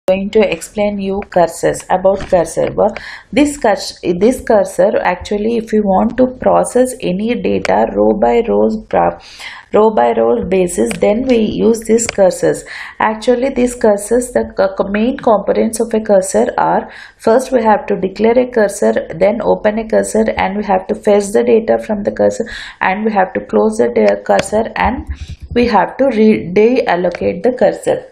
going to explain you cursors about cursor. Well, this cursor actually, if you want to process any data row by row basis, then we use these cursors. Actually, these cursors, the main components of a cursor are: first we have to declare a cursor, then open a cursor, and we have to fetch the data from the cursor, and we have to close the cursor, and we have to deallocate the cursor.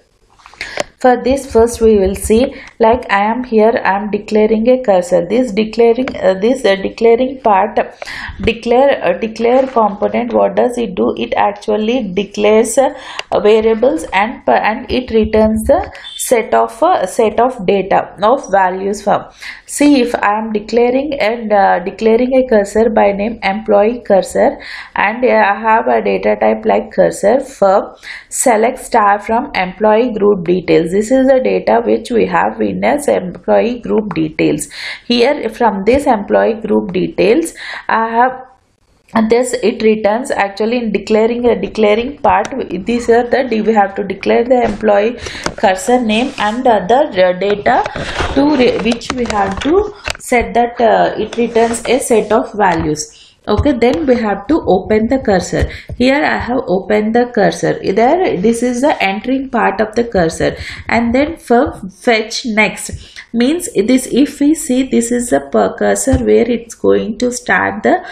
For this, first we will see, like I am here, I am declaring a cursor. This declaring part, declare component, what does it do? It actually declares variables and it returns the set of data of values from. See, if I am declaring a cursor by name employee cursor, and I have a data type like cursor, for select star from employee group details. This is the data which we have in as employee group details. Here, from this employee group details, I have this, it returns actually in declaring part. These are the we have to declare the employee cursor name and other data to which we have to set that it returns a set of values. Okay, then we have to open the cursor. Here I have opened the cursor. There, this is the entering part of the cursor. And then for fetch next means this, if we see, this is the cursor where it's going to start the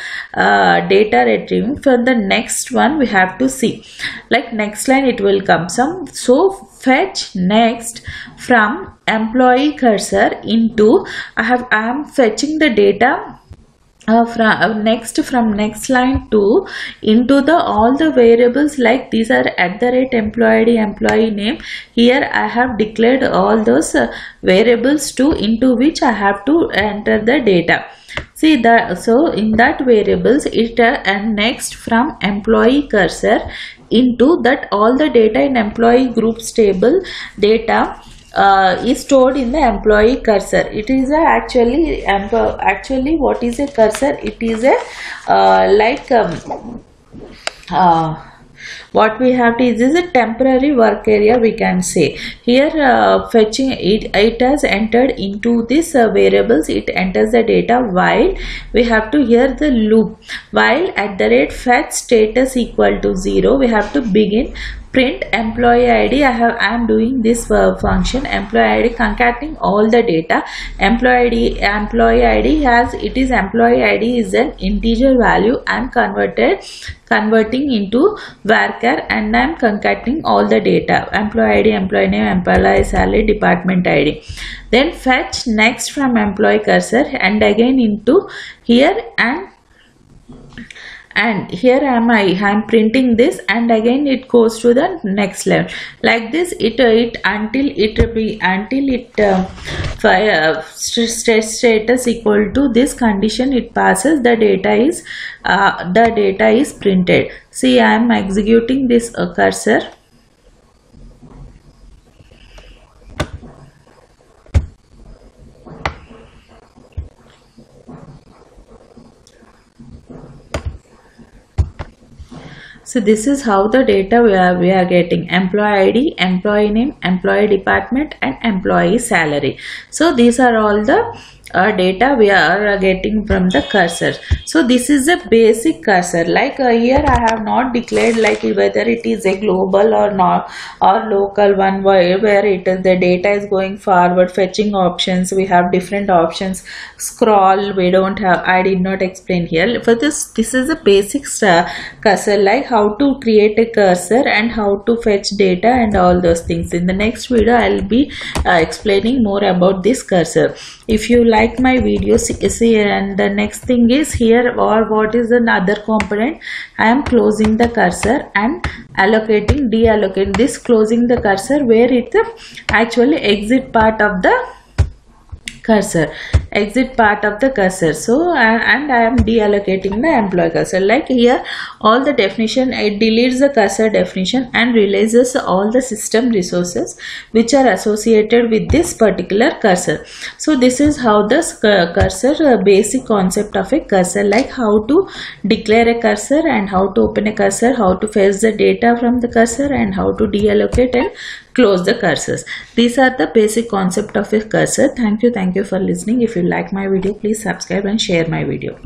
data retrieving. For the next one we have to see, like next line it will come some. So fetch next from employee cursor into, I am fetching the data from next line to into the all the variables, like these are @employee ID, employee name. Here I have declared all those variables to into which I have to enter the data. See that, so in that variables it and next from employee cursor into that all the data in employee groups table data is stored in the employee cursor. It is a actually what is a cursor? It is a what we have to, is a temporary work area, we can say. Here fetching it has entered into this variables, it enters the data while we have to hear the loop, while @fetch status equal to 0, we have to begin print employee ID. I am doing this function employee ID, concatenating all the data. Employee ID has, it is employee ID is an integer value. I am converting into varchar, and I am concatenating all the data: employee ID, employee name, employee salary, department ID. Then fetch next from employee cursor, and again into here, and here am I am printing this, and again it goes to the next level. Like this, until status equal to this condition it passes, the data is printed. See, I am executing this cursor. So this is how the data we are getting: employee ID, employee name, employee department, and employee salary. So these are all the data we are getting from the cursor. So this is a basic cursor. Like here I have not declared like whether it is a global or not, or local one, where it is the data is going forward. Fetching options, we have different options. Scroll, we don't have, I did not explain here. For this is a basic cursor, like how to create a cursor and how to fetch data and all those things. In the next video I will be explaining more about this cursor. If you like my video, see, and the next thing is here, or what is another component, I am closing the cursor and deallocating this, closing the cursor where it actually exit part of the cursor. So and I am deallocating the employee cursor. Like here, all the definition, it deletes the cursor definition and releases all the system resources which are associated with this particular cursor. So this is how this cursor, basic concept of a cursor, like how to declare a cursor and how to open a cursor, how to fetch the data from the cursor, and how to deallocate and close the cursors. These are the basic concept of a cursor. Thank you for listening. If you like my video, please subscribe and share my video.